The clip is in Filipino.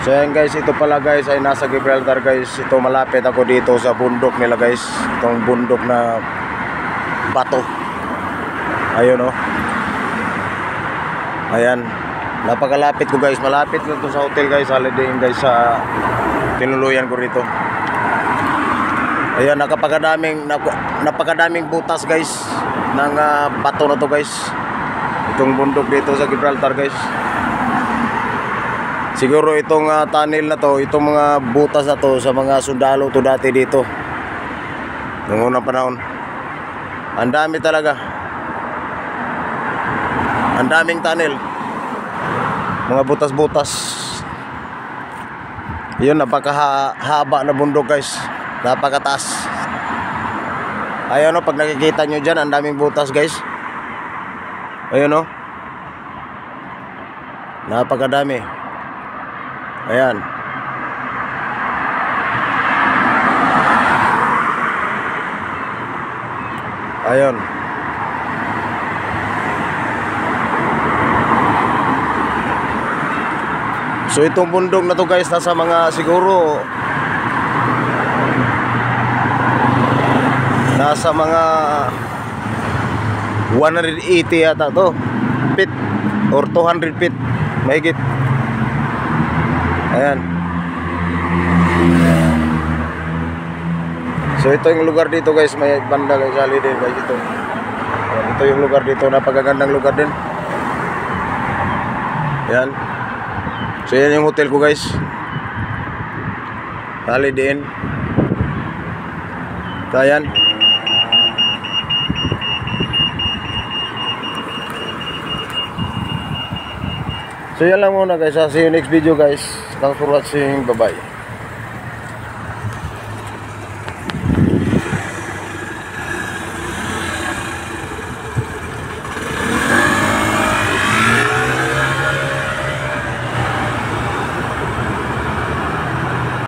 So yan guys, ito pala guys ay nasa Gibraltar guys. Ito malapit ako dito sa bundok nila guys. Itong bundok na bato. Ayun oh. Ayan. Napakalapit ko guys. Malapit lang to sa hotel guys. Holiday Inn guys sa tinuluyan ko rito. Ayan, napakadaming butas guys ng bato na to guys. Itong bundok dito sa Gibraltar guys. Siguro itong tunnel na to, itong mga butas na to sa mga sundalo to dati dito noong unang panahon. Ang dami talaga. Ang daming tunnel. Mga butas-butas. Yun, napakahaba na bundok guys. Napakataas. Ayun o, pag nakikita nyo dyan, ang daming butas guys. Ayun o. Napakadami. Ayan. Ayun. So itong bundok na to guys, nasa mga siguro nasa mga 180 yata to feet or 200 feet mahigit. Ayan. So ito yung lugar dito guys, may banda guys, holiday guys ito. Ayan, ito yung lugar dito, napakagandang lugar din. Ayan. So yan yung hotel ko guys, Holiday Inn. So ayan. So yan lang muna guys. See you next video guys. Thanks for watching. Bye bye.